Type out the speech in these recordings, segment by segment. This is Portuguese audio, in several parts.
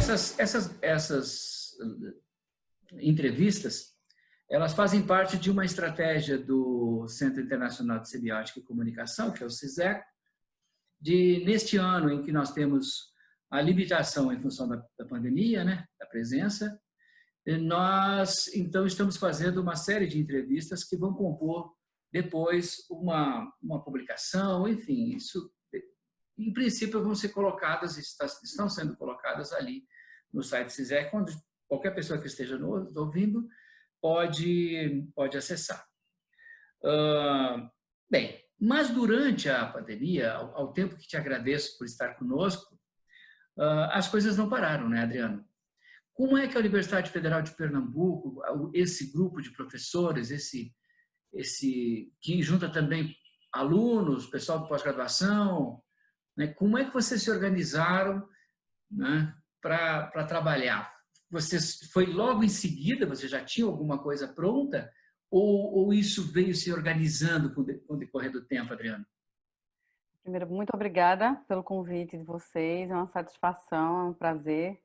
essas entrevistas, elas fazem parte de uma estratégia do Centro Internacional de Semiótica e Comunicação, que é o CISECO, neste ano em que nós temos a limitação em função da pandemia, né, da presença, nós, então, estamos fazendo uma série de entrevistas que vão compor depois uma publicação, enfim, isso, em princípio, vão ser colocadas, estão sendo colocadas ali no site CISEC, onde qualquer pessoa que esteja ouvindo pode acessar. Bem, mas durante a pandemia, ao tempo que te agradeço por estar conosco, as coisas não pararam, né, Adriano? Como é que a Universidade Federal de Pernambuco, esse grupo de professores, que junta também alunos, pessoal de pós-graduação, né, como é que vocês se organizaram, né, para trabalhar? Foi logo em seguida, você já tinha alguma coisa pronta? Ou isso veio se organizando com o decorrer do tempo, Adriano? Primeiro, muito obrigada pelo convite de vocês, é uma satisfação, é um prazer.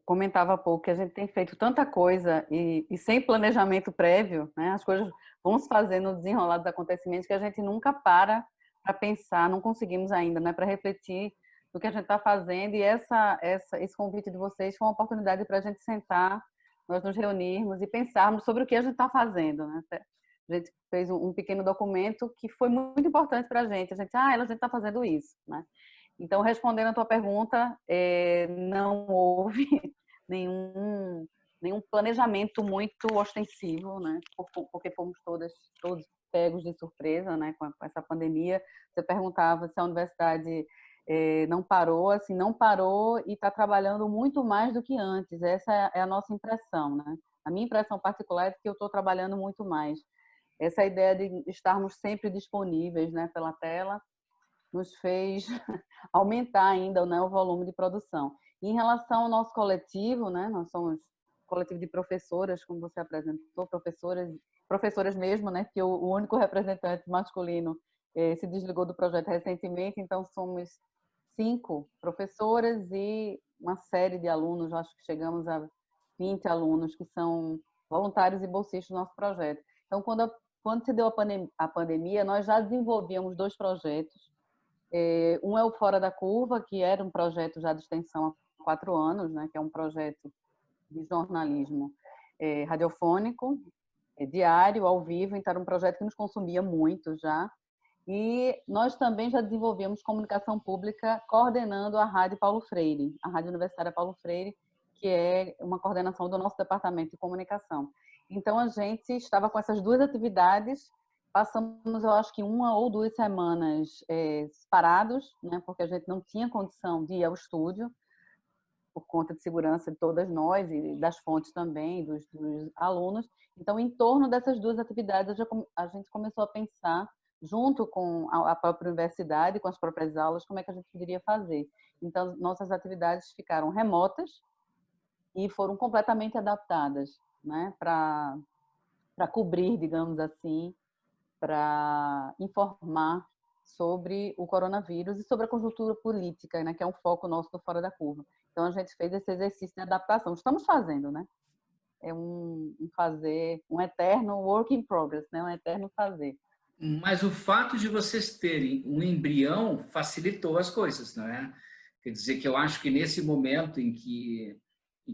Comentava há pouco que a gente tem feito tanta coisa e sem planejamento prévio, né? As coisas vão se fazendo no desenrolar dos acontecimentos que a gente nunca para pensar, não conseguimos ainda, né, para refletir do que a gente está fazendo, e esse convite de vocês foi uma oportunidade para a gente sentar, nós nos reunirmos e pensarmos sobre o que a gente está fazendo, né? A gente fez um pequeno documento que foi muito importante para a gente gente está fazendo isso, né? Então, respondendo a tua pergunta, não houve nenhum planejamento muito ostensivo, né? Porque fomos todos pegos de surpresa, né? Com essa pandemia. Você perguntava se a universidade não parou, assim, não parou e está trabalhando muito mais do que antes. Essa é a nossa impressão, né? A minha impressão particular é que eu estou trabalhando muito mais. Essa ideia de estarmos sempre disponíveis, né, pela tela, nos fez aumentar ainda, né, o volume de produção. E em relação ao nosso coletivo, né, nós somos coletivo de professoras, como você apresentou, professoras mesmo, né, que o único representante masculino se desligou do projeto recentemente, então somos 5 professoras e uma série de alunos, acho que chegamos a 20 alunos que são voluntários e bolsistas do nosso projeto. Então, quando se deu a pandemia, nós já desenvolvíamos 2 projetos. Um é o Fora da Curva, que era um projeto já de extensão há 4 anos, né, que é um projeto de jornalismo radiofônico, diário, ao vivo, então era um projeto que nos consumia muito já. E nós também já desenvolvemos comunicação pública coordenando a Rádio Paulo Freire, a Rádio Universitária Paulo Freire, que é uma coordenação do nosso departamento de comunicação. Então, a gente estava com essas 2 atividades. Passamos, eu acho que 1 ou 2 semanas parados, né, porque a gente não tinha condição de ir ao estúdio, por conta de segurança de todas nós e das fontes também, dos alunos. Então, em torno dessas 2 atividades, a gente começou a pensar, junto com a própria universidade, com as próprias aulas, como é que a gente poderia fazer. Então, nossas atividades ficaram remotas e foram completamente adaptadas, né, para cobrir, digamos assim, para informar sobre o coronavírus e sobre a conjuntura política, né, que é um foco nosso do Fora da Curva. Então, a gente fez esse exercício de adaptação. Estamos fazendo, né? É um eterno work in progress, né? Um eterno fazer. Mas o fato de vocês terem um embrião facilitou as coisas, não é? Quer dizer que eu acho que nesse momento em que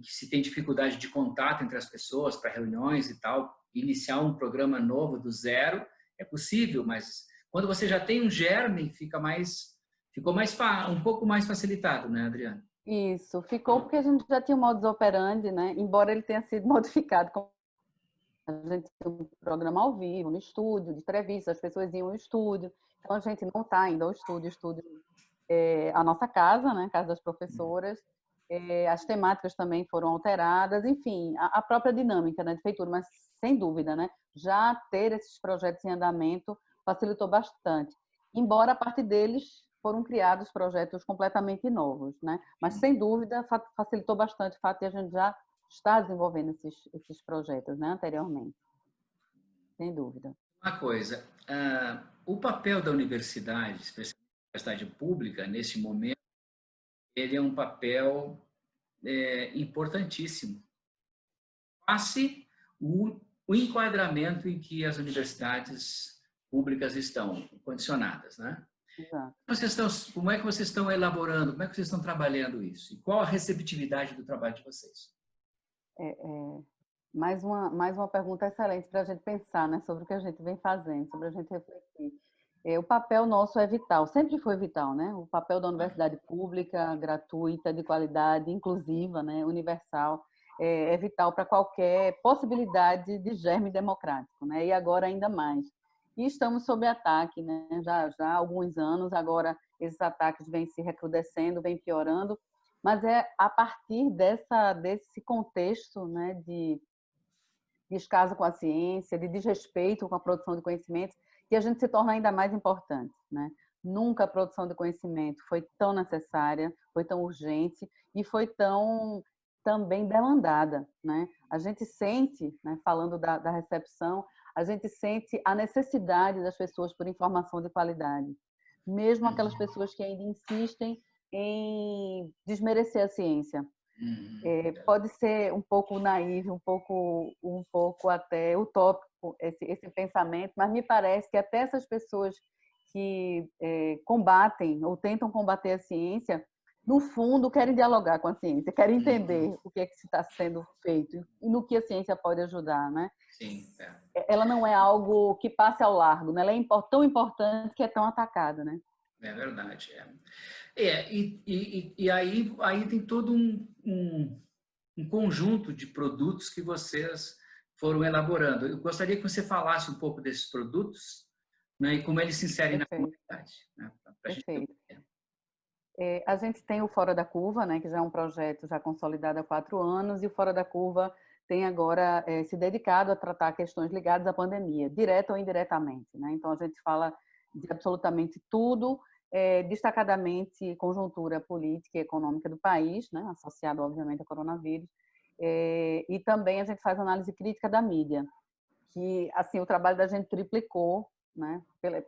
se tem dificuldade de contato entre as pessoas para reuniões e tal, iniciar um programa novo do zero é possível, mas quando você já tem um germe, ficou um pouco mais facilitado, né, Adriana? Isso, ficou porque a gente já tinha um modus operandi, né? Embora ele tenha sido modificado. A gente tem um programa ao vivo, no estúdio, de entrevista, as pessoas iam ao estúdio. Então, a gente não está indo ao estúdio. O estúdio é a nossa casa, né? Casa das professoras. As temáticas também foram alteradas. Enfim, a própria dinâmica, né, de feitura. Mas, sem dúvida, né? Já ter esses projetos em andamento facilitou bastante. Embora a partir deles foram criados projetos completamente novos, né? Mas, sem dúvida, facilitou bastante o fato de a gente já está desenvolvendo esses projetos, né, anteriormente, sem dúvida. Uma coisa, o papel da universidade, especialmente a universidade pública, nesse momento, ele é um papel importantíssimo. Passe o enquadramento em que as universidades públicas estão condicionadas, né? Exato. Como é que vocês estão elaborando, como é que vocês estão trabalhando isso? E qual a receptividade do trabalho de vocês? Mais uma pergunta excelente para a gente pensar, né, sobre o que a gente vem fazendo, sobre a gente refletir. O papel nosso é vital, sempre foi vital, né? O papel da universidade pública, gratuita, de qualidade, inclusiva, né, universal, é vital para qualquer possibilidade de germe democrático, né? E agora ainda mais. E estamos sob ataque, né? Já há alguns anos, agora esses ataques vêm se recrudescendo, vêm piorando, mas é a partir desse contexto, né, de descaso com a ciência, de desrespeito com a produção de conhecimento, que a gente se torna ainda mais importante, né? Nunca a produção de conhecimento foi tão necessária, foi tão urgente e foi tão também demandada, né? A gente sente, né, falando da recepção, a gente sente a necessidade das pessoas por informação de qualidade, mesmo aquelas pessoas que ainda insistem em desmerecer a ciência. Pode ser um pouco naive, um pouco até utópico esse pensamento, mas me parece que até essas pessoas que combatem ou tentam combater a ciência, no fundo querem dialogar com a ciência, querem entender o que é que está sendo feito e no que a ciência pode ajudar, né? Sim. Ela não é algo que passe ao largo, né? Ela é tão importante que é tão atacada, né? É verdade. E aí tem todo um conjunto de produtos que vocês foram elaborando. Eu gostaria que você falasse um pouco desses produtos, né, e como eles se inserem na comunidade. Né, Perfeito. A gente tem o Fora da Curva, né, que já é um projeto já consolidado há 4 anos, e o Fora da Curva tem agora se dedicado a tratar questões ligadas à pandemia, direta ou indiretamente, né? Então, a gente fala de absolutamente tudo, destacadamente conjuntura política e econômica do país, né, associado, obviamente, ao coronavírus, e também a gente faz análise crítica da mídia, que, assim, o trabalho da gente triplicou, né,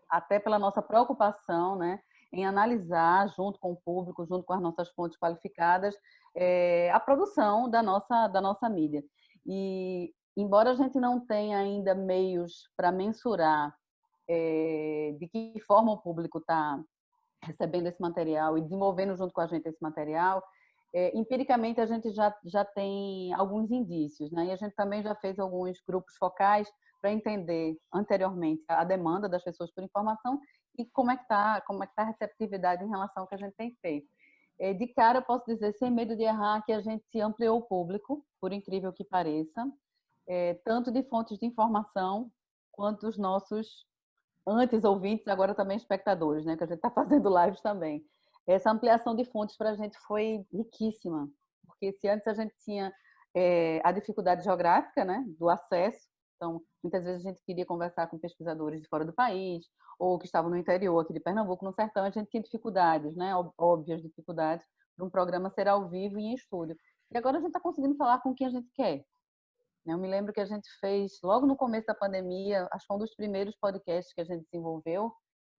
até pela nossa preocupação, né, em analisar, junto com o público, junto com as nossas fontes qualificadas, a produção da nossa mídia. E, embora a gente não tenha ainda meios para mensurar de que forma o público está recebendo esse material e desenvolvendo junto com a gente esse material, empiricamente a gente já tem alguns indícios, né? E a gente também já fez alguns grupos focais para entender anteriormente a demanda das pessoas por informação e como é que está a receptividade em relação ao que a gente tem feito. De cara, eu posso dizer, sem medo de errar, que a gente ampliou o público, por incrível que pareça, tanto de fontes de informação quanto os nossos antes ouvintes, agora também espectadores, né? Que a gente está fazendo lives também. Essa ampliação de fontes para a gente foi riquíssima, porque se antes a gente tinha a dificuldade geográfica, né, do acesso, então muitas vezes a gente queria conversar com pesquisadores de fora do país ou que estavam no interior aqui de Pernambuco, no sertão, a gente tinha dificuldades, né, óbvias dificuldades para um programa ser ao vivo e em estúdio. E agora a gente está conseguindo falar com quem a gente quer. Eu me lembro que a gente fez, logo no começo da pandemia, acho que foi um dos primeiros podcasts que a gente desenvolveu,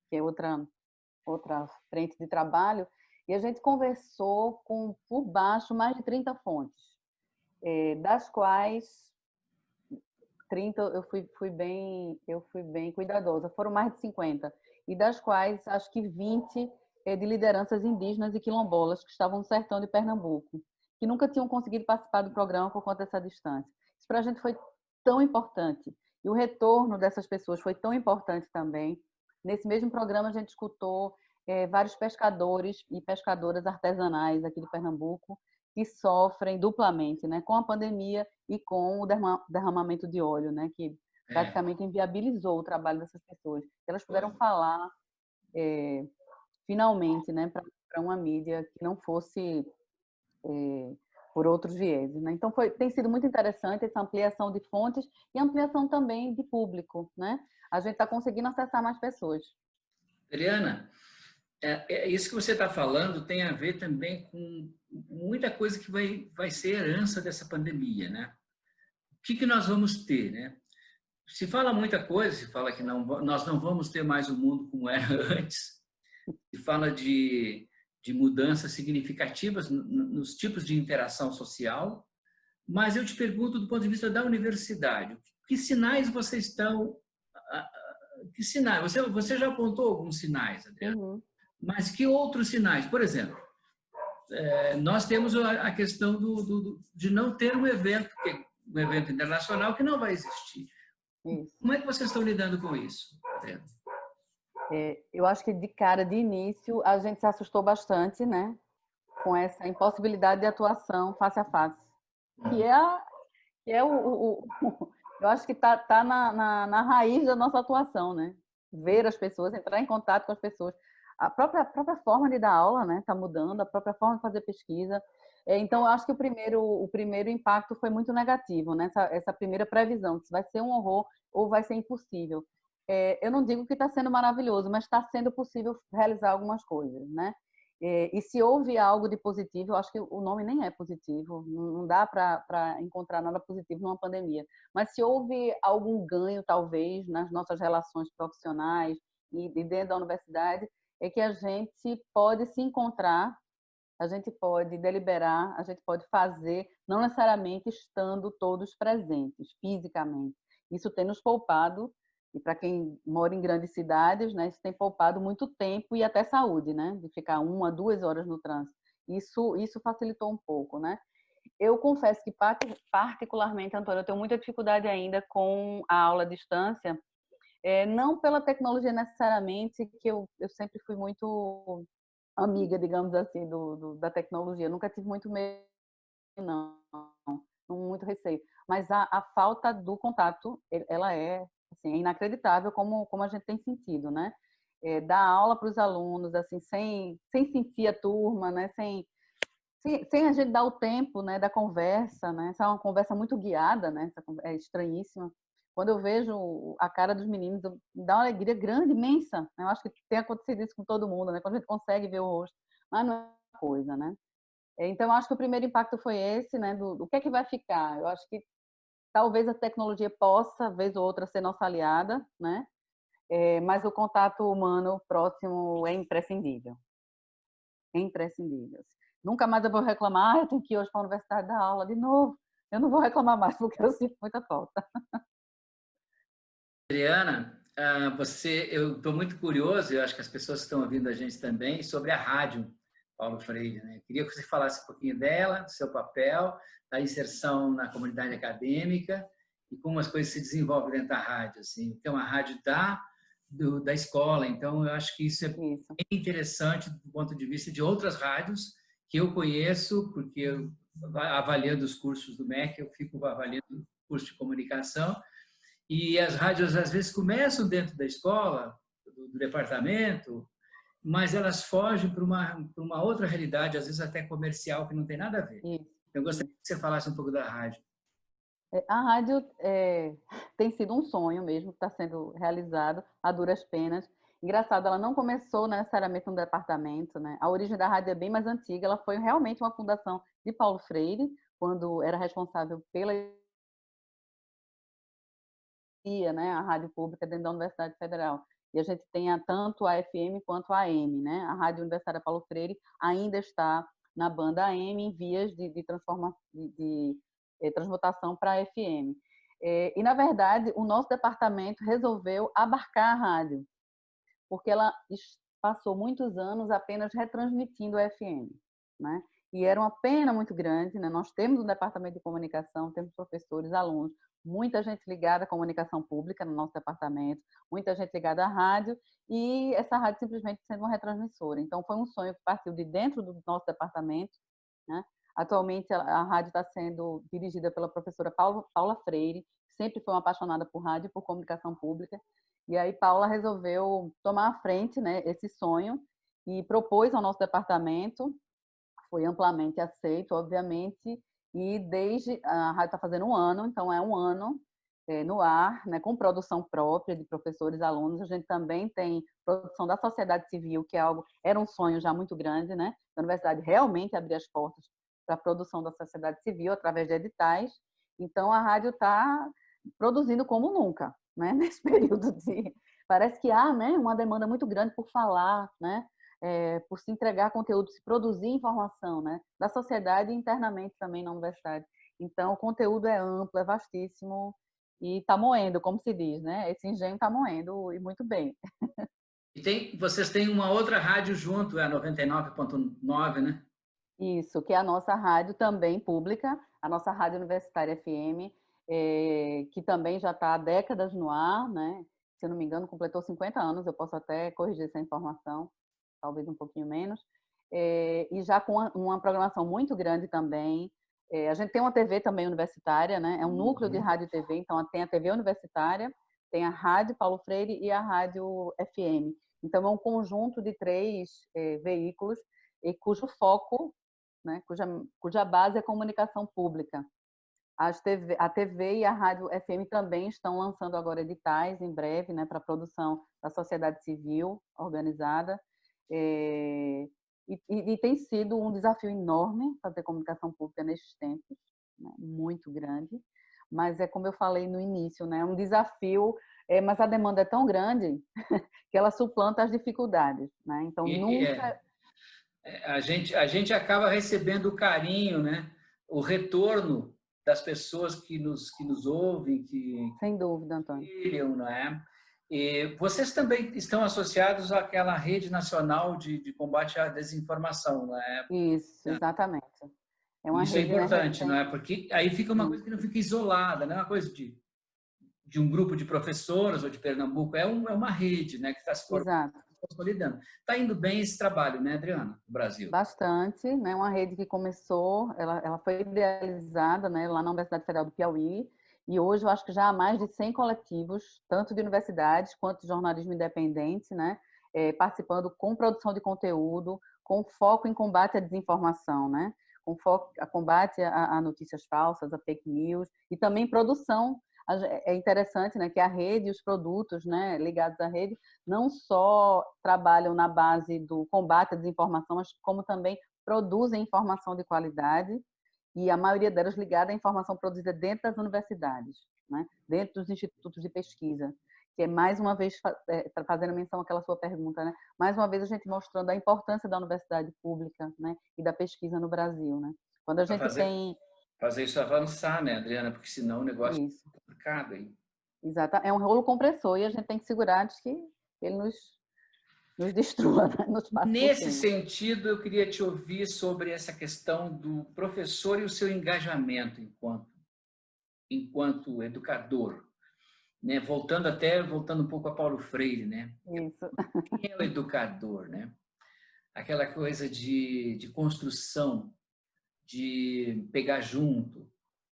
que é outra frente de trabalho, e a gente conversou com, por baixo, mais de 30 fontes, das quais 30 eu fui bem cuidadosa, foram mais de 50, e das quais acho que 20 de lideranças indígenas e quilombolas que estavam no sertão de Pernambuco, que nunca tinham conseguido participar do programa por conta dessa distância. Isso para a gente foi tão importante. E o retorno dessas pessoas foi tão importante também. Nesse mesmo programa, a gente escutou vários pescadores e pescadoras artesanais aqui de Pernambuco que sofrem duplamente, né, com a pandemia e com o derramamento de óleo, né, que praticamente inviabilizou o trabalho dessas pessoas. Elas puderam falar, finalmente, né, para uma mídia que não fosse por outros vieses, né? Então tem sido muito interessante essa ampliação de fontes e ampliação também de público, né? A gente está conseguindo acessar mais pessoas. Adriana, isso que você está falando tem a ver também com muita coisa que vai ser herança dessa pandemia, né? O que nós vamos ter, né? Se fala muita coisa, se fala que nós não vamos ter mais o mundo como era antes, se fala de de mudanças significativas nos tipos de interação social, mas eu te pergunto do ponto de vista da universidade, que sinais vocês estão... Que sinais? Você já apontou alguns sinais, Adriana, Uhum. mas que outros sinais? Por exemplo, nós temos a questão de não ter um evento internacional que não vai existir. Isso. Como é que vocês estão lidando com isso, Adriana? Eu acho que de cara, de início, a gente se assustou bastante, né? Com essa impossibilidade de atuação face a face. Eu acho que tá na raiz da nossa atuação, né? Ver as pessoas, entrar em contato com as pessoas. A própria forma de dar aula, né? Tá mudando, a própria forma de fazer pesquisa. Então, eu acho que o primeiro impacto foi muito negativo, né? Essa primeira previsão, se vai ser um horror ou vai ser impossível. Eu não digo que está sendo maravilhoso, mas está sendo possível realizar algumas coisas, né? E se houve algo de positivo, eu acho que o nome nem é positivo, não dá para encontrar nada positivo numa pandemia. Mas se houve algum ganho, talvez, nas nossas relações profissionais e dentro da universidade, é que a gente pode se encontrar, a gente pode deliberar, a gente pode fazer, não necessariamente estando todos presentes, fisicamente. Isso tem nos poupado, e para quem mora em grandes cidades, né, isso tem poupado muito tempo e até saúde, né, de ficar 1 a 2 horas no trânsito. Isso facilitou um pouco, né? Eu confesso que, particularmente, Antônio, eu tenho muita dificuldade ainda com a aula à distância, não pela tecnologia necessariamente, que eu sempre fui muito amiga, digamos assim, da tecnologia. Nunca tive muito medo, não, muito receio. Mas a falta do contato, ela é, assim, é inacreditável como a gente tem sentido, né? Dar aula para os alunos, assim, sem sentir a turma, né? Sem a gente dar o tempo, né, da conversa, né? Essa é uma conversa muito guiada, né? É estranhíssima. Quando eu vejo a cara dos meninos, me dá uma alegria grande, imensa, né? Eu acho que tem acontecido isso com todo mundo, né? Quando a gente consegue ver o rosto, mas não é uma coisa, né? Então, eu acho que o primeiro impacto foi esse, né? Do que é que vai ficar. Eu acho que talvez a tecnologia possa, vez ou outra, ser nossa aliada, né? Mas o contato humano próximo é imprescindível. É imprescindível. Nunca mais eu vou reclamar, eu tenho que ir hoje para a universidade dar aula de novo. Eu não vou reclamar mais, porque eu sinto muita falta. Adriana, eu estou muito curioso, eu acho que as pessoas que estão ouvindo a gente também, sobre a rádio Paulo Freire, né? Queria que você falasse um pouquinho dela, do seu papel, da inserção na comunidade acadêmica e como as coisas se desenvolvem dentro da rádio. Assim. Então, a rádio da escola, então eu acho que isso é bem Isso. interessante do ponto de vista de outras rádios que eu conheço, porque eu, avaliando os cursos do MEC, eu fico avaliando o curso de comunicação, e as rádios, às vezes, começam dentro da escola, do departamento, mas elas fogem para uma outra realidade, às vezes até comercial, que não tem nada a ver. Isso. Eu gostaria que você falasse um pouco da rádio. A rádio tem sido um sonho mesmo, que está sendo realizado a duras penas. Engraçado, ela não começou necessariamente no departamento, né? A origem da rádio é bem mais antiga, ela foi realmente uma fundação de Paulo Freire, quando era responsável pela né, a rádio pública dentro da Universidade Federal. E a gente tem tanto a FM quanto a AM, né? A Rádio Universitária Paulo Freire ainda está na banda AM em vias de transmutação para a FM. E, na verdade, o nosso departamento resolveu abarcar a rádio, porque ela passou muitos anos apenas retransmitindo a FM, né? E era uma pena muito grande, né? Nós temos um departamento de comunicação, temos professores, alunos, muita gente ligada à comunicação pública no nosso departamento, muita gente ligada à rádio, e essa rádio simplesmente sendo uma retransmissora. Então, foi um sonho que partiu de dentro do nosso departamento, né? Atualmente, a rádio está sendo dirigida pela professora Paula Freire, que sempre foi uma apaixonada por rádio e por comunicação pública. E aí, Paula resolveu tomar à frente, né, esse sonho e propôs ao nosso departamento, foi amplamente aceito, obviamente, e desde a rádio está fazendo 1 ano, então é 1 ano no ar, né, com produção própria de professores e alunos. A gente também tem produção da sociedade civil, que é era um sonho já muito grande, né? A universidade realmente abrir as portas para a produção da sociedade civil através de editais. Então a rádio está produzindo como nunca, né? Nesse período parece que há, né, uma demanda muito grande por falar, né? por se entregar conteúdo, se produzir informação, né, da sociedade e internamente também na universidade. Então, o conteúdo é amplo, é vastíssimo e está moendo, como se diz, né? Esse engenho está moendo e muito bem. E vocês têm uma outra rádio junto, é a 99,9, né? Isso, que é a nossa rádio também pública, a nossa Rádio Universitária FM, que também já está há décadas no ar, né? Se eu não me engano, completou 50 anos, eu posso até corrigir essa informação, talvez um pouquinho menos, e já com uma programação muito grande também. A gente tem uma TV também universitária, né? É um núcleo de rádio e TV, então tem a TV universitária, tem a Rádio Paulo Freire e a Rádio FM. Então é um conjunto de 3 veículos, e cujo foco, né, cuja base é comunicação pública. A TV e a Rádio FM também estão lançando agora editais em breve, né, para a produção da sociedade civil organizada. E tem sido um desafio enorme fazer comunicação pública nestes tempos, né, muito grande. Mas é como eu falei no início, né, um desafio, mas a demanda é tão grande que ela suplanta as dificuldades, né? Então nunca a gente acaba recebendo o carinho, né? O retorno das pessoas que nos ouvem, que sem dúvida, Antônio. filham, não é? E vocês também estão associados àquela rede nacional de combate à desinformação, não é? Isso, exatamente. É uma Isso é rede, né, importante, não é? Porque aí fica uma coisa sim, que não fica isolada, não é uma coisa de um grupo de professoras ou de Pernambuco, é uma rede, né, que está se formando, exato. consolidando. Está indo bem esse trabalho, né, Adriana, no Brasil? Bastante, né? Uma rede que começou, ela foi idealizada, né, lá na Universidade Federal do Piauí, e hoje eu acho que já há mais de 100 coletivos, tanto de universidades quanto de jornalismo independente, né, participando com produção de conteúdo, com foco em combate à desinformação, né, com foco a combate a notícias falsas, a fake news, e também produção. É interessante, né, que a rede e os produtos, né, ligados à rede não só trabalham na base do combate à desinformação, mas como também produzem informação de qualidade, e a maioria delas ligada à informação produzida dentro das universidades, né? Dentro dos institutos de pesquisa, que é mais uma vez, fazendo menção àquela sua pergunta, né? Mais uma vez a gente mostrando a importância da universidade pública, né? E da pesquisa no Brasil, né? Quando a Para gente tem fazer isso avançar, né, Adriana? Porque senão o negócio isso, é complicado aí. exato, é um rolo compressor e a gente tem que segurar antes que ele nos destrua, né? Nos passe por Nesse cima. sentido, eu queria te ouvir sobre essa questão do professor e o seu engajamento enquanto educador, né? Voltando um pouco a Paulo Freire, né? Isso. Quem é o educador, né? Aquela coisa de construção, de pegar junto,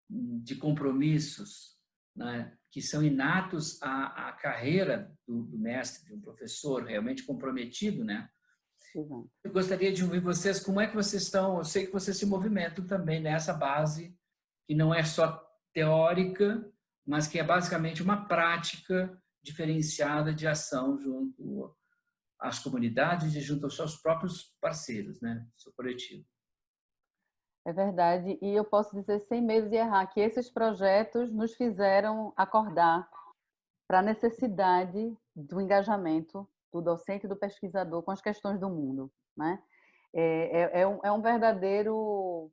de compromissos, né? Que são inatos à carreira do mestre, de um professor realmente comprometido, né? Exato. Eu gostaria de ouvir vocês, como é que vocês estão, eu sei que vocês se movimentam também nessa base, que não é só teórica, mas que é basicamente uma prática diferenciada de ação junto às comunidades e junto aos seus próprios parceiros, né? Seu coletivo. É verdade. E eu posso dizer sem medo de errar que esses projetos nos fizeram acordar para a necessidade do engajamento do docente e do pesquisador com as questões do mundo, né? É um verdadeiro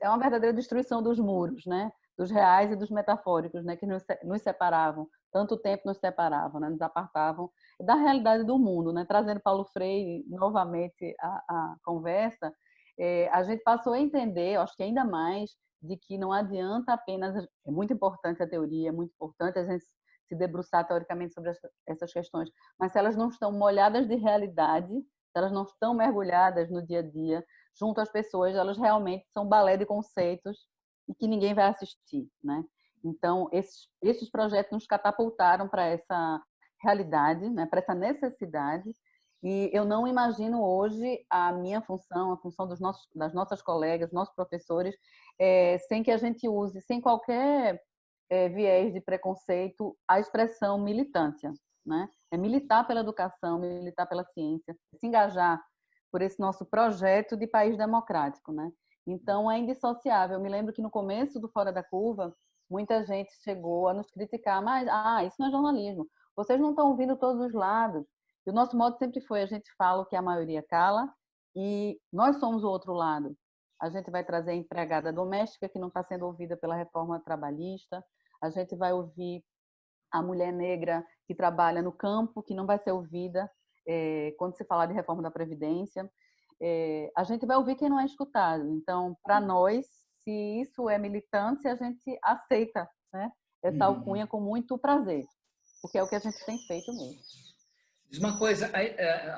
é uma verdadeira destruição dos muros, né? Dos reais e dos metafóricos, né? Que nos separavam, tanto tempo nos separavam, né? Nos apartavam da realidade do mundo, né? Trazendo Paulo Freire novamente a conversa, a gente passou a entender, acho que ainda mais, de que não adianta apenas, é muito importante a teoria, é muito importante a gente se debruçar teoricamente sobre essas questões, mas se elas não estão molhadas de realidade, se elas não estão mergulhadas no dia a dia, junto às pessoas, elas realmente são balé de conceitos e que ninguém vai assistir, né? Então, esses projetos nos catapultaram para essa realidade, né? Para essa necessidade, e eu não imagino hoje a minha função, a função das nossas colegas, nossos professores, sem que a gente use, sem qualquer viés de preconceito, a expressão militância, né? É militar pela educação, militar pela ciência, se engajar por esse nosso projeto de país democrático, né? Então é indissociável. Eu me lembro que no começo do Fora da Curva, muita gente chegou a nos criticar, mas isso não é jornalismo. Vocês não estão ouvindo todos os lados. E o nosso modo sempre foi, a gente fala o que a maioria cala e nós somos o outro lado. A gente vai trazer a empregada doméstica que não está sendo ouvida pela reforma trabalhista, a gente vai ouvir a mulher negra que trabalha no campo, que não vai ser ouvida quando se falar de reforma da Previdência. A gente vai ouvir quem não é escutado. Então, para nós, se isso é militância, a gente aceita, né, essa alcunha com muito prazer, porque é o que a gente tem feito mesmo. Diz uma coisa,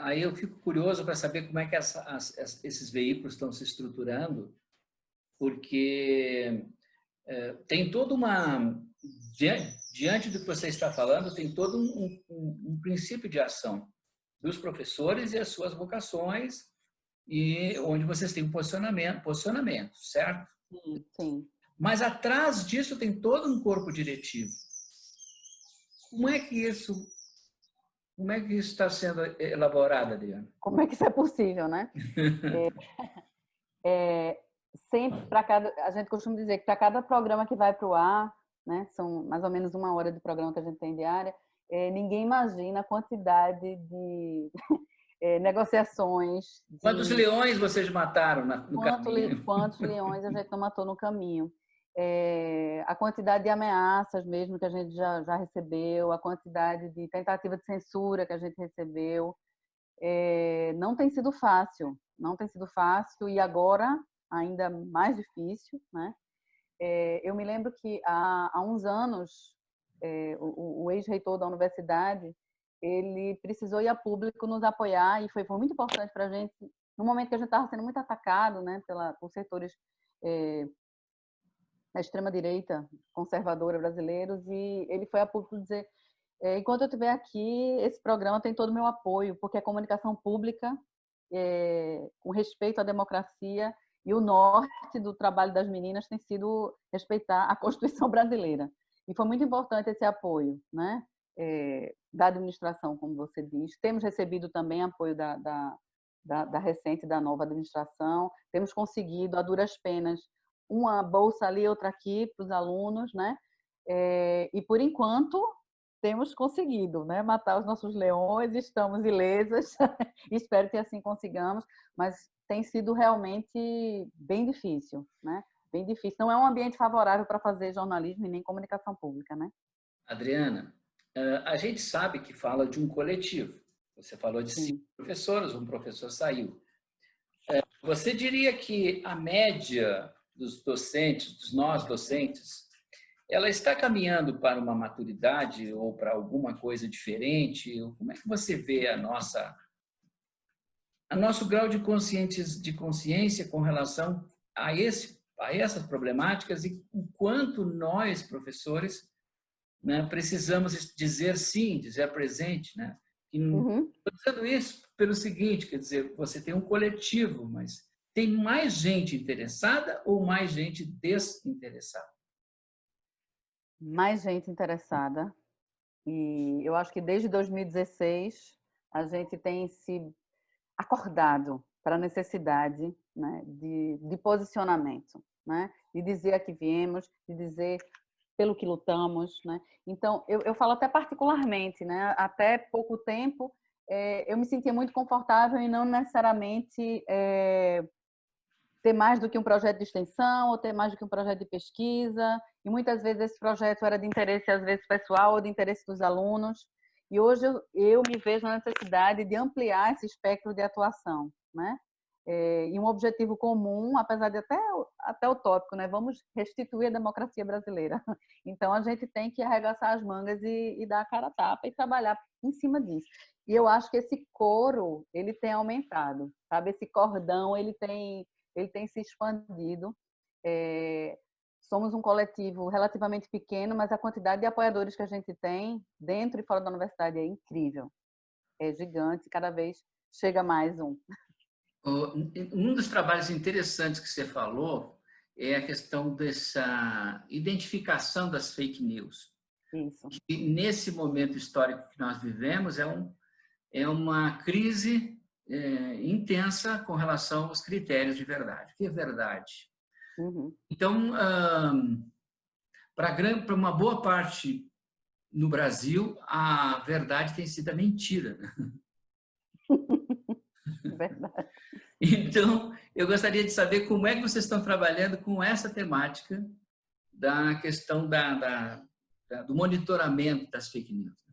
aí eu fico curioso para saber como é que esses veículos estão se estruturando, porque tem toda uma... Diante do que você está falando, tem todo um princípio de ação dos professores e as suas vocações, e onde vocês têm um posicionamento, certo? Sim. Mas atrás disso tem todo um corpo diretivo. Como é que isso está sendo elaborado, Adriana? Como é que isso é possível, né? Sempre para cada, a gente costuma dizer que para cada programa que vai para o ar, né, são mais ou menos 1 hora de programa que a gente tem diária, ninguém imagina a quantidade de negociações. Quantos leões vocês mataram no caminho? Quantos leões a gente não matou no caminho? A quantidade de ameaças mesmo que a gente já recebeu, a quantidade de tentativa de censura que a gente recebeu. Não tem sido fácil, e agora ainda mais difícil, né? Eu me lembro que há uns anos o ex-reitor da universidade ele precisou ir a público nos apoiar e foi muito importante para a gente no momento que a gente estava sendo muito atacado, né, por setores da extrema direita conservadora brasileiros, e ele foi a público dizer: enquanto eu estiver aqui, esse programa tem todo o meu apoio, porque a comunicação pública, com respeito à democracia, e o norte do trabalho das meninas tem sido respeitar a Constituição brasileira. E foi muito importante esse apoio, né? Da administração, como você diz. Temos recebido também apoio da recente, da nova administração. Temos conseguido, a duras penas, uma bolsa ali, outra aqui para os alunos, né? E, por enquanto, temos conseguido, né, matar os nossos leões, estamos ilesas, espero que assim consigamos, mas tem sido realmente bem difícil, né? Bem difícil. Não é um ambiente favorável para fazer jornalismo e nem comunicação pública, né? Adriana, a gente sabe que fala de um coletivo. Você falou de 5 professores, um professor saiu. Você diria que a média dos docentes, dos nós docentes, ela está caminhando para uma maturidade ou para alguma coisa diferente? Como é que você vê nosso grau de consciência com relação a essas problemáticas e o quanto nós, professores, né, precisamos dizer sim, dizer presente, né? Estou dizendo isso pelo seguinte, quer dizer, você tem um coletivo, mas tem mais gente interessada ou mais gente desinteressada? Mais gente interessada. E eu acho que desde 2016 a gente tem se acordado para a necessidade, né, de posicionamento, né, de dizer a que viemos, de dizer pelo que lutamos, né? Então, eu falo até particularmente, né? Até pouco tempo, eu me sentia muito confortável em não necessariamente ter mais do que um projeto de extensão ou ter mais do que um projeto de pesquisa. E muitas vezes esse projeto era de interesse, às vezes, pessoal ou de interesse dos alunos. E hoje eu me vejo na necessidade de ampliar esse espectro de atuação, né? E um objetivo comum, apesar de até utópico, né? Vamos restituir a democracia brasileira. Então, a gente tem que arregaçar as mangas e dar a cara a tapa e trabalhar em cima disso. E eu acho que esse coro, ele tem aumentado, sabe? Esse cordão, ele tem se expandido. Somos um coletivo relativamente pequeno, mas a quantidade de apoiadores que a gente tem dentro e fora da universidade é incrível. É gigante, cada vez chega mais um. Um dos trabalhos interessantes que você falou é a questão dessa identificação das fake news. Isso. E nesse momento histórico que nós vivemos, é uma crise intensa com relação aos critérios de verdade. O que é verdade? Então, para uma boa parte no Brasil, a verdade tem sido a mentira. Verdade. Então, eu gostaria de saber como é que vocês estão trabalhando com essa temática da questão do monitoramento das fake news.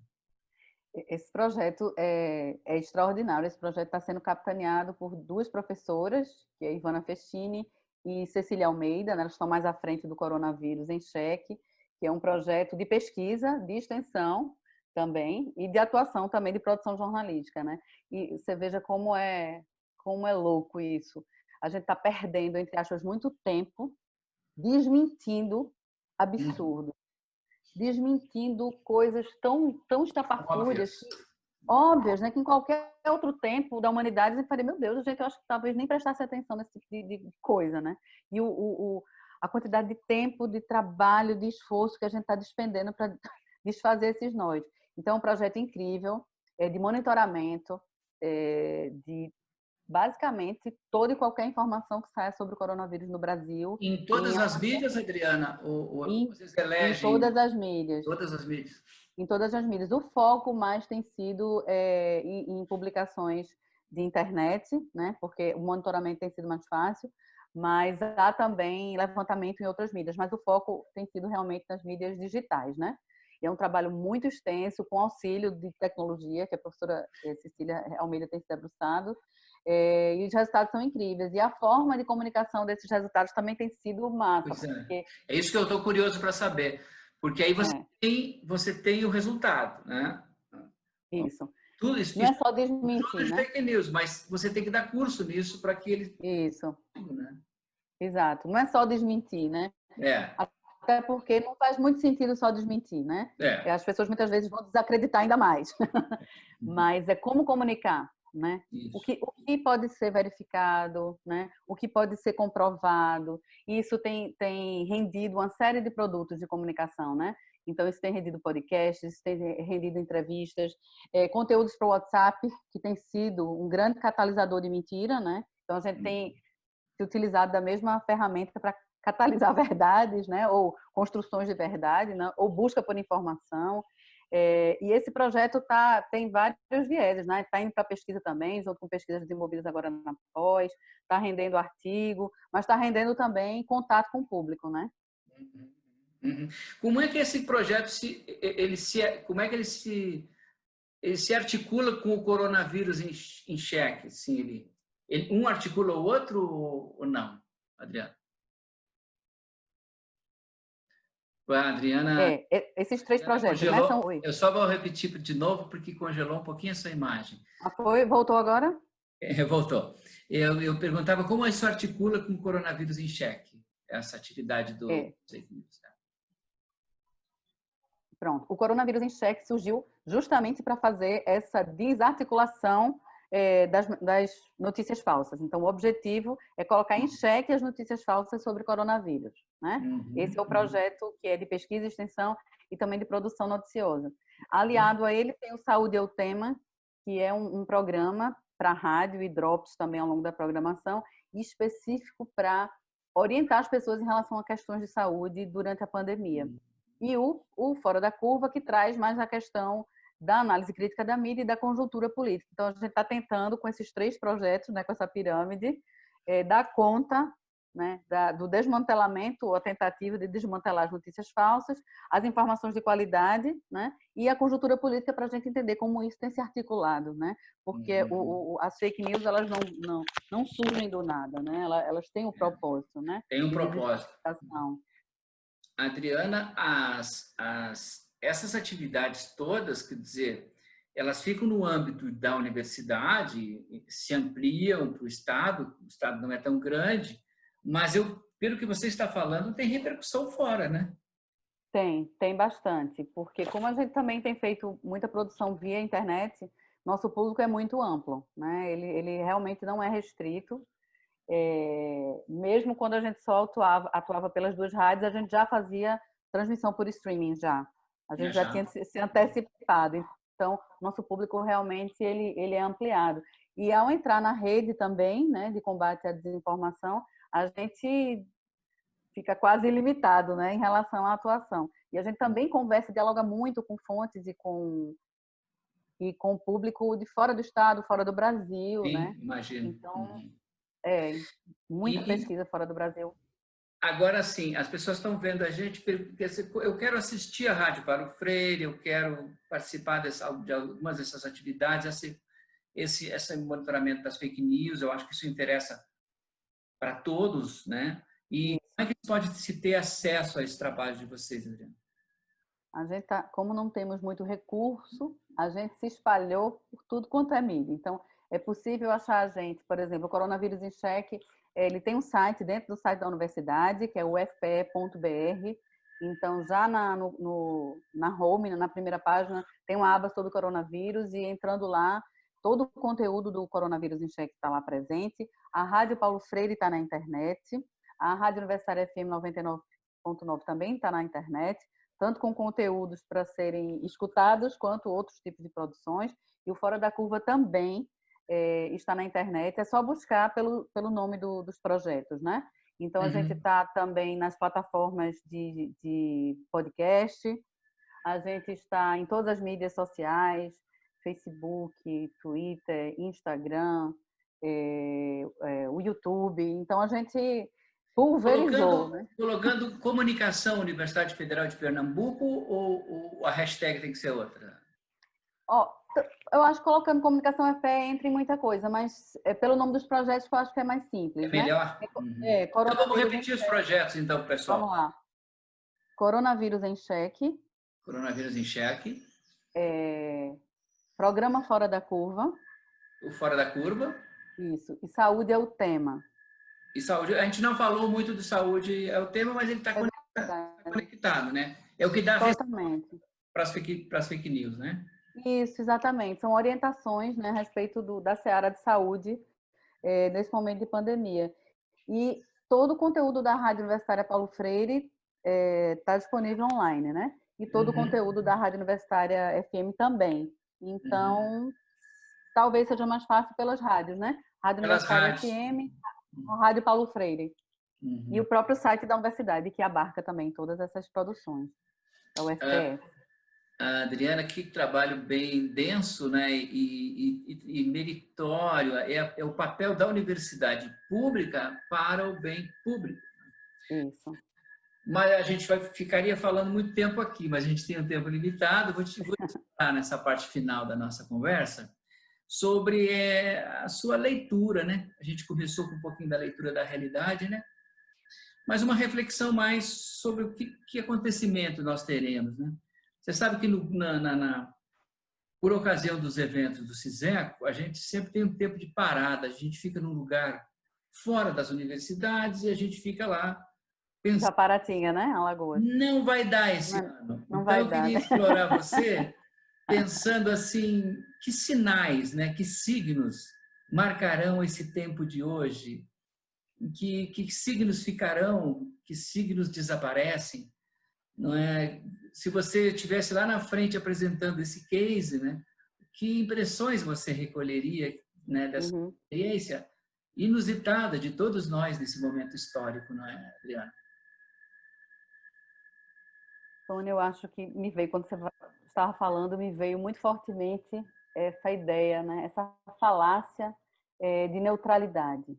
Esse projeto é extraordinário. Esse projeto está sendo capitaneado por duas professoras, que é a Ivana Festini e Cecília Almeida, né? Elas estão mais à frente do Coronavírus em Xeque, que é um projeto de pesquisa, de extensão também, e de atuação também de produção jornalística, né? E você veja como é louco isso. A gente está perdendo, entre aspas, muito tempo desmentindo absurdos, desmentindo coisas tão estapafúrdias, óbvias, né? Que em qualquer outro tempo da humanidade você faria, meu Deus, gente, eu acho que talvez nem prestasse atenção nesse tipo de coisa, né? E a quantidade de tempo, de trabalho, de esforço que a gente está despendendo para desfazer esses nós. Então, é um projeto incrível, de monitoramento, de basicamente toda e qualquer informação que saia sobre o coronavírus no Brasil. Em todas as mídias, Adriana? Vocês Em elegem todas as mídias. todas as mídias? Em todas as mídias. O foco mais tem sido em publicações de internet, né? Porque o monitoramento tem sido mais fácil, mas há também levantamento em outras mídias, mas o foco tem sido realmente nas mídias digitais, né? E é um trabalho muito extenso, com auxílio de tecnologia, que a professora Cecília Almeida tem se debruçado, e os resultados são incríveis. E a forma de comunicação desses resultados também tem sido massa. Porque... É isso que eu estou curioso para saber. Porque aí você tem o resultado, né? Isso. Tudo isso, não é só desmentir, tudo de né? fake news, mas você tem que dar curso nisso para que eles... Isso. Né? Exato. Não é só desmentir, né? Até porque não faz muito sentido só desmentir, né? As pessoas muitas vezes vão desacreditar ainda mais. Mas é como comunicar, né? O que pode ser verificado, né? O que pode ser comprovado. Isso tem rendido uma série de produtos de comunicação, né? Então, isso tem rendido podcasts, isso tem rendido entrevistas, conteúdos para o WhatsApp, que tem sido um grande catalisador de mentira, né? Então, a gente tem se utilizado da mesma ferramenta para catalisar verdades, né? Ou construções de verdade, né? Ou busca por informação. E esse projeto tem vários vieses, né? Está indo para pesquisa também, junto com pesquisas desenvolvidas agora na pós, está rendendo artigo, mas está rendendo também contato com o público, né? Como é que esse projeto como é que ele se articula com o coronavírus em Xeque? Assim, um articula o outro ou não, Adriana? A Adriana... esses três projetos congelou. começam... Eu só vou repetir de novo, porque congelou um pouquinho a sua imagem. Voltou agora? Voltou. Eu perguntava como isso articula com o coronavírus em Xeque, essa atividade do fake news. Pronto. O coronavírus em Xeque surgiu justamente para fazer essa desarticulação das notícias falsas. Então, o objetivo é colocar em xeque as notícias falsas sobre coronavírus, né? Esse é o projeto que é de pesquisa e extensão e também de produção noticiosa. Aliado a ele tem o Saúde é o Tema, que é um programa para rádio e drops também ao longo da programação, específico para orientar as pessoas em relação a questões de saúde durante a pandemia. E o Fora da Curva, que traz mais a questão da análise crítica da mídia e da conjuntura política. Então, a gente está tentando, com esses três projetos, né, com essa pirâmide, dar conta, né, do desmantelamento ou a tentativa de desmantelar as notícias falsas, as informações de qualidade, né, e a conjuntura política para a gente entender como isso tem se articulado, né? Porque as fake news elas não surgem do nada, né? Elas têm um propósito, né? Tem um propósito. Adriana, essas atividades todas, quer dizer, elas ficam no âmbito da universidade, se ampliam para o Estado não é tão grande, mas pelo que você está falando, tem repercussão fora, né? Tem bastante, porque como a gente também tem feito muita produção via internet, nosso público é muito amplo, né? Ele realmente não é restrito. Mesmo quando a gente só atuava pelas duas rádios, a gente já fazia transmissão por streaming já. A gente já tinha se antecipado. Então, nosso público realmente ele é ampliado. E ao entrar na rede também, né, de combate à desinformação, a gente fica quase ilimitado, né, em relação à atuação. E a gente também conversa e dialoga muito com fontes e com e com o público de fora do estado, fora do Brasil, né? Sim, imagino. Então, Uhum. muita E pesquisa fora do Brasil. agora sim, as pessoas estão vendo a gente, porque eu quero assistir a Rádio Paulo Freire, eu quero participar de algumas dessas atividades, esse monitoramento das fake news, eu acho que isso interessa para todos, né? E como Isso. é que pode se ter acesso a esse trabalho de vocês, Adriana? A gente tá, como não temos muito recurso, a gente se espalhou por tudo quanto é mídia. Então, é possível achar a gente, por exemplo, o Coronavírus em Cheque, ele tem um site dentro do site da universidade, que é o ufpe.br. Então, já na home, na primeira página, tem uma aba sobre o coronavírus e entrando lá, todo o conteúdo do Coronavírus em Cheque está lá presente. A Rádio Paulo Freire está na internet. A Rádio Universitária FM 99.9 também está na internet, tanto com conteúdos para serem escutados, quanto outros tipos de produções. E o Fora da Curva também está na internet. É só buscar pelo nome dos projetos, né? Então, a gente está também nas plataformas de podcast, a gente está em todas as mídias sociais, Facebook, Twitter, Instagram, o YouTube. Então, a gente pulverizou, né? Colocando comunicação Universidade Federal de Pernambuco ou a hashtag tem que ser outra? Ó, eu acho que colocando comunicação é pé entre muita coisa, mas pelo nome dos projetos que eu acho que é mais É simples, né? melhor? Uhum. Então vamos Coronavírus em repetir os Cheque. projetos, então, pessoal. Vamos lá. Coronavírus em Cheque, Coronavírus em Cheque, Programa Fora da Curva, o Fora da Curva isso, e Saúde é o tema. e saúde. A gente não falou muito de saúde, é o tema, mas ele está É verdade, conectado, né? É o que dá totalmente. para as fake news, né? Isso, exatamente. São orientações, né, a respeito da seara de saúde nesse momento de pandemia. E todo o conteúdo da Rádio Universitária Paulo Freire está disponível online, né? E todo o conteúdo da Rádio Universitária FM também. Então, talvez seja mais fácil pelas rádios, né? Rádio Pelas Universitária rádios. FM, a Rádio Paulo Freire. E Uhum. o próprio site da universidade, que abarca também todas essas produções, da UFPE. Adriana, que trabalho bem denso, né, e meritório, é o papel da universidade pública para o bem público. Isso. Mas a gente ficaria falando muito tempo aqui, mas a gente tem um tempo limitado. Vou te falar nessa parte final da nossa conversa sobre a sua leitura, né? A gente começou com um pouquinho da leitura da realidade, né? Mas uma reflexão mais sobre o que acontecimento nós teremos, né? Você sabe que por ocasião dos eventos do CISECO, a gente sempre tem um tempo de parada, a gente fica num lugar fora das universidades e a gente fica lá pensando. Japaratinga, né? Alagoas. Não vai dar esse ano. Não Então, vai eu dar, queria né? explorar você pensando assim, que sinais, né, que signos marcarão esse tempo de hoje? Que signos ficarão? Que signos desaparecem? Não é? Se você estivesse lá na frente apresentando esse case, né, que impressões você recolheria, né, dessa experiência inusitada de todos nós nesse momento histórico, não é, Adriana? Tônia, eu acho que me veio, quando você estava falando, me veio muito fortemente essa ideia, né? Essa falácia de neutralidade,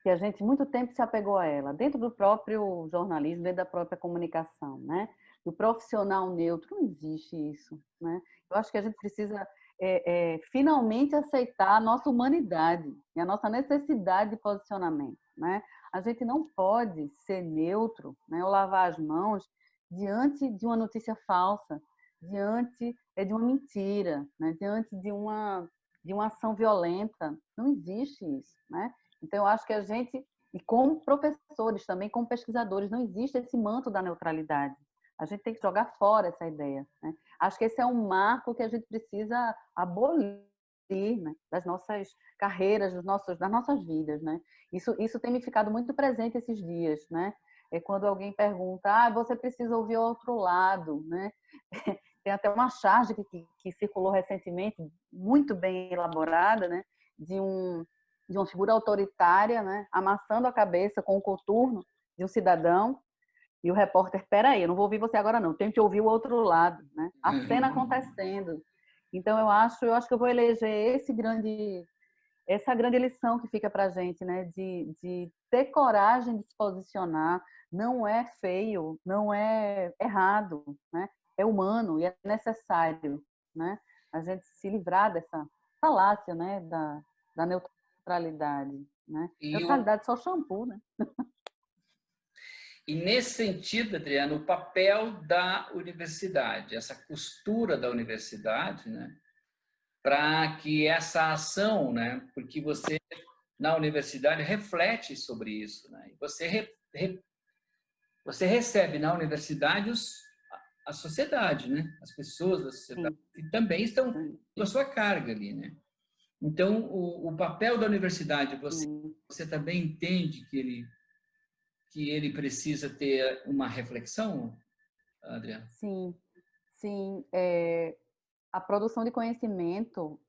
que a gente muito tempo se apegou a ela, dentro do próprio jornalismo, dentro da própria comunicação, né? Do profissional neutro, não existe isso, né? Eu acho que a gente precisa finalmente aceitar a nossa humanidade e a nossa necessidade de posicionamento, né? A gente não pode ser neutro, né? Ou lavar as mãos diante de uma notícia falsa, diante de uma mentira, né? Diante de uma ação violenta. Não existe isso, né? Então, eu acho que a gente, e como professores também, como pesquisadores, não existe esse manto da neutralidade. A gente tem que jogar fora essa ideia, né? Acho que esse é um marco que a gente precisa abolir, né? Das nossas carreiras, das nossas vidas, né? Isso tem me ficado muito presente esses dias, né? É quando alguém pergunta, você precisa ouvir o outro lado, né? Tem até uma charge que circulou recentemente, muito bem elaborada, né? De uma figura autoritária, né? Amassando a cabeça com o coturno de um cidadão. E o repórter, peraí, eu não vou ouvir você agora não, tenho que ouvir o outro lado, né? A cena acontecendo. Então, eu acho que eu vou eleger essa grande lição que fica para a gente, né? De ter coragem de se posicionar. Não é feio, não é errado, né? É humano e é necessário, né? A gente se livrar dessa falácia, né? Da neutralidade, né? E, o, Neutralidade é só shampoo, né? e nesse sentido, Adriano, o papel da universidade, essa costura da universidade, né? Para que essa ação, né? Porque você, na universidade, reflete sobre isso, né? E você recebe na universidade a sociedade, né? As pessoas da sociedade Sim, que também estão sim, com a sua carga ali, né? Então, o papel da universidade, sim. você também entende que ele precisa ter uma reflexão, Adriano? Sim, sim. A produção de conhecimento,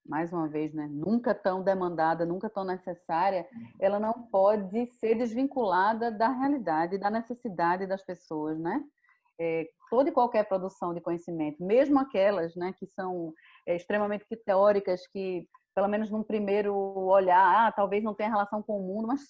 mais uma vez, né, nunca tão demandada, nunca tão necessária, ela não pode ser desvinculada da realidade, da necessidade das pessoas, né? Toda e qualquer produção de conhecimento, mesmo aquelas, né, que são extremamente teóricas, que pelo menos num primeiro olhar, talvez não tenha relação com o mundo, mas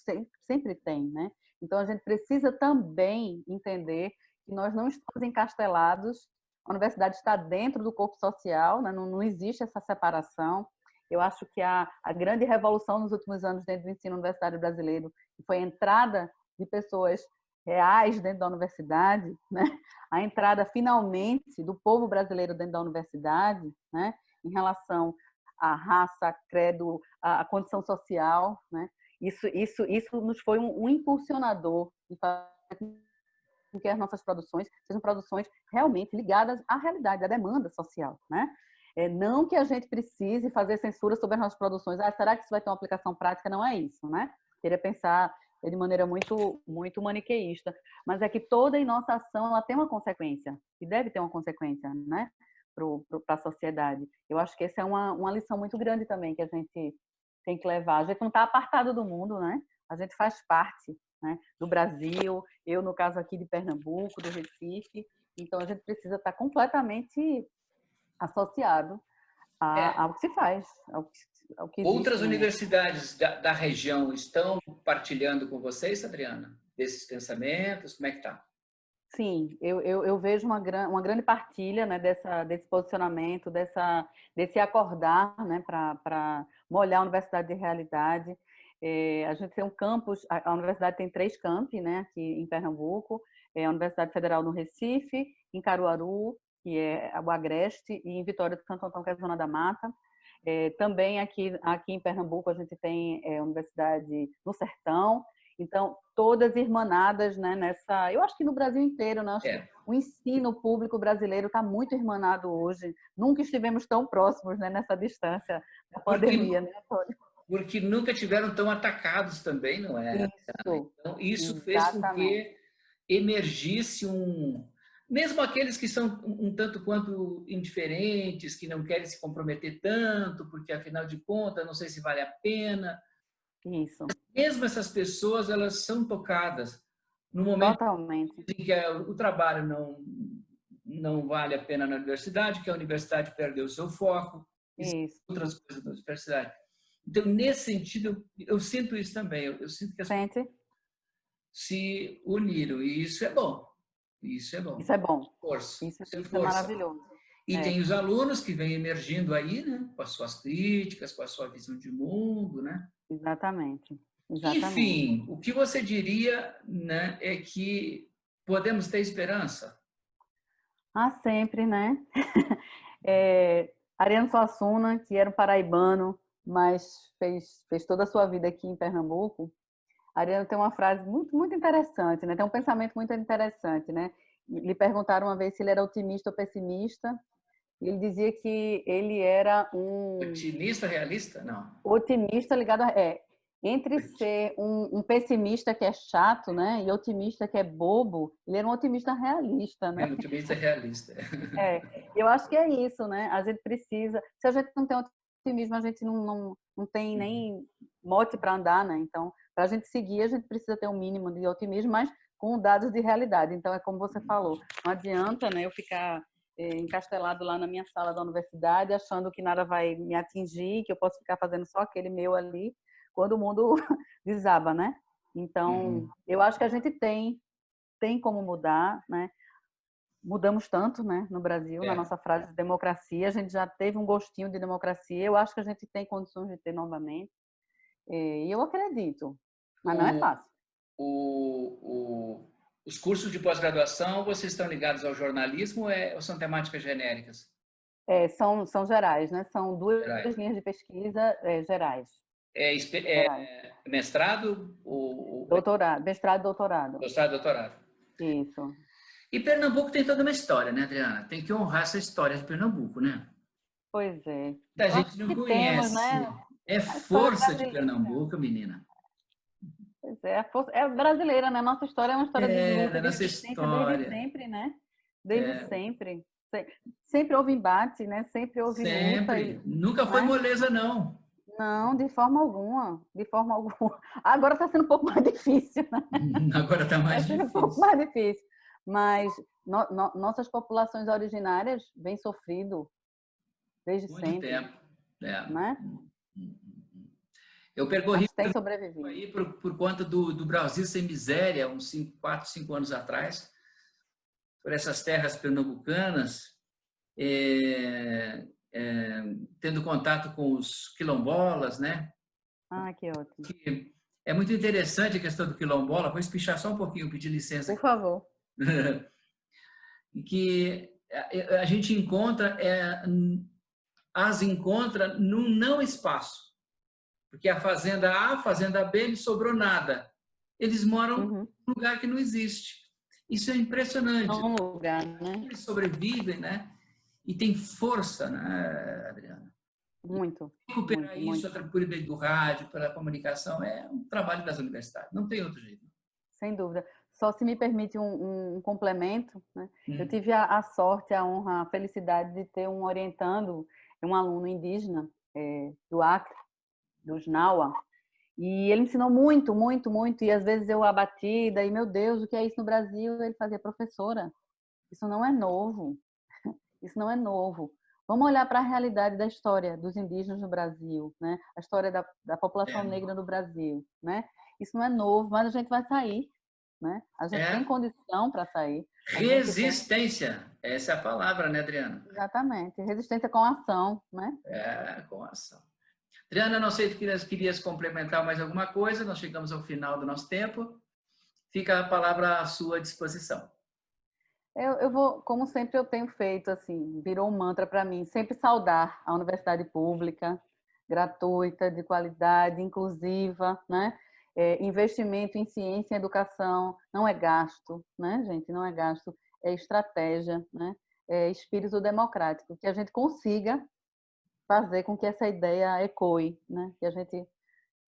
sempre tem, né? Então a gente precisa também entender que nós não estamos encastelados. A universidade está dentro do corpo social, né? Não existe essa separação. Eu acho que a grande revolução nos últimos anos dentro do ensino universitário brasileiro foi a entrada de pessoas reais dentro da universidade, né? A entrada finalmente do povo brasileiro dentro da universidade, né? Em relação à raça, credo, à condição social, né? Isso nos foi um impulsionador de fazer com que as nossas produções sejam produções realmente ligadas à realidade, à demanda social, né? Não que a gente precise fazer censura sobre as nossas produções. Será que isso vai ter uma aplicação prática? Não é isso, né? Queria pensar de maneira muito maniqueísta, mas é que toda a nossa ação ela tem uma consequência e deve ter uma consequência, né? Para a sociedade. Eu acho que essa é uma lição muito grande também que a gente tem que levar. A gente não está apartado do mundo, né? A gente faz parte, né, do Brasil, eu no caso aqui de Pernambuco, do Recife, então a gente precisa estar completamente associado É, ao que se faz, ao que existe outras no mundo. universidades da região estão partilhando com vocês, Adriana, desses pensamentos? Como é que está? Sim, eu vejo uma grande partilha, né, desse posicionamento, desse acordar, né, para molhar a universidade de realidade. A gente tem um campus, a universidade tem 3 campi, né, aqui em Pernambuco, a Universidade Federal no Recife, em Caruaru, que é o Agreste, e em Vitória do Santo Antão, que é a Zona da Mata. Também aqui em Pernambuco a gente tem a Universidade no Sertão. Então, todas irmanadas, né, nessa... Eu acho que no Brasil inteiro, né? Acho que É, o ensino público brasileiro está muito irmanado hoje. Nunca estivemos tão próximos, né, nessa distância da porque, pandemia, né, Antônio? porque nunca tiveram tão atacados também, não é? Isso, Então, isso fez com exatamente. que emergisse mesmo aqueles que são um tanto quanto indiferentes, que não querem se comprometer tanto, porque afinal de contas, não sei se vale a pena, Isso, mesmo essas pessoas, elas são tocadas no momento totalmente. em que o trabalho não vale a pena na universidade, que a universidade perdeu o seu foco, e Isso. outras coisas da universidade. Então, nesse sentido, eu sinto isso também. Eu sinto que as pessoas Sente? se uniram, e isso é bom. Isso é bom. Isso é bom. Força. Isso é Isso é força. maravilhoso. E É, tem os alunos que vêm emergindo aí, né, com as suas críticas, com a sua visão de mundo, né? exatamente. Exatamente. Enfim, o que você diria, né, é que podemos ter esperança? Sempre, né? Ariano Suassuna, que era um paraibano, mas fez toda a sua vida aqui em Pernambuco. Ariano tem uma frase muito interessante, né? Tem um pensamento muito interessante, né? Lhe perguntaram uma vez se ele era otimista ou pessimista, e ele dizia que ele era um Otimista, realista? Não. otimista ligado entre ser um pessimista que é chato, né, e otimista que é bobo, ele era um otimista realista, É, né? otimista, realista. Eu acho que é isso, né? A gente precisa, se a gente não tem otimismo, a gente não tem nem mote para andar, né? Então, para a gente seguir, a gente precisa ter um mínimo de otimismo, mas com dados de realidade. Então, é como você falou, não adianta, né, eu ficar encastelado lá na minha sala da universidade, achando que nada vai me atingir, que eu posso ficar fazendo só aquele meu ali, quando o mundo desaba, né? Então, eu acho que a gente tem como mudar, né? Mudamos tanto, né, no Brasil, na nossa frase de democracia, a gente já teve um gostinho de democracia, eu acho que a gente tem condições de ter novamente, e eu acredito, mas não é fácil. Os cursos de pós-graduação, vocês estão ligados ao jornalismo ou são temáticas genéricas? São gerais, né? São duas Gerais. linhas de pesquisa gerais. Gerais. Mestrado? Doutorado, mestrado e doutorado. Mestrado e doutorado. Isso. E Pernambuco tem toda uma história, né, Adriana? Tem que honrar essa história de Pernambuco, né? Pois é. A gente não conhece. Temos, né? É força de Pernambuco, menina. Pois é, é brasileira, né? Nossa história é uma história de luta, nossa história. Desde sempre, né? Desde sempre. Sempre houve embate, né? Sempre houve luta. Nunca foi moleza, não. Não, de forma alguma. De forma alguma. Agora está sendo um pouco mais difícil, né? Agora está mais difícil. Um pouco mais difícil. Mas nossas populações originárias vêm sofrido desde muito sempre. Tempo. Né? Eu percorri tem sobrevivido. Aí por conta do Brasil Sem Miséria, uns 4, 5 anos atrás, por essas terras pernambucanas, tendo contato com os quilombolas, né? Ah, que ótimo. É muito interessante a questão do quilombola. Vou espichar só um pouquinho, pedir licença. Por favor. Que a gente as encontra num não espaço. Porque a fazenda A, a fazenda B, não sobrou nada. Eles moram num lugar que não existe. Isso é impressionante. É um lugar, né? Eles sobrevivem, né? E tem força, né, Adriana? Muito. Recuperar isso, por meio do rádio, pela comunicação, é um trabalho das universidades. Não tem outro jeito. Sem dúvida. Só se me permite um complemento, né? Eu tive a sorte, a honra, a felicidade de ter um orientando, um aluno indígena do Acre, dos Naua, e ele ensinou muito, muito, muito, e às vezes eu abatida, e meu Deus, o que é isso no Brasil? Ele fazia: professora, isso não é novo, isso não é novo. Vamos olhar para a realidade da história dos indígenas no Brasil, né? A história da população negra no Brasil, né? Isso não é novo, mas a gente vai sair, né? A gente tem condição para sair. Resistência, essa é a palavra, né, Adriana? Exatamente, resistência com ação, né? Com ação. Adriana, não sei se querias complementar mais alguma coisa, nós chegamos ao final do nosso tempo. Fica a palavra à sua disposição. Eu vou, como sempre eu tenho feito, assim, virou um mantra para mim, sempre saudar a universidade pública, gratuita, de qualidade, inclusiva, né? Investimento em ciência e educação não é gasto, né, gente? Não é gasto, é estratégia, né? É espírito democrático, que a gente consiga fazer com que essa ideia ecoe, né? Que a gente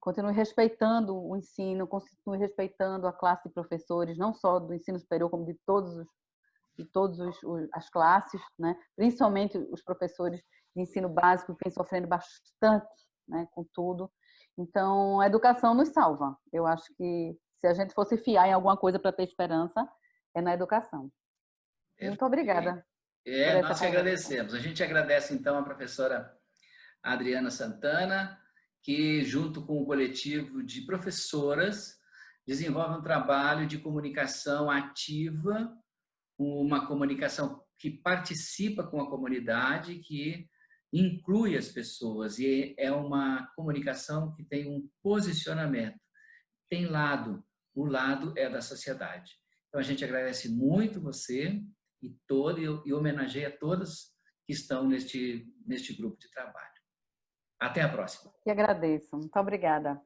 continue respeitando o ensino, continue respeitando a classe de professores, não só do ensino superior, como de todas as classes, né? Principalmente os professores de ensino básico que vêm sofrendo bastante, né, com tudo. Então, a educação nos salva. Eu acho que se a gente fosse fiar em alguma coisa para ter esperança, é na educação. Muito obrigada. Nós te agradecemos. A gente agradece, então, a professora Adriana Santana, que, junto com o coletivo de professoras, desenvolve um trabalho de comunicação ativa, uma comunicação que participa com a comunidade, que inclui as pessoas, e é uma comunicação que tem um posicionamento, tem lado, o lado é da sociedade. Então, a gente agradece muito você e homenageia todas que estão neste grupo de trabalho. Até a próxima. E agradeço. Muito obrigada.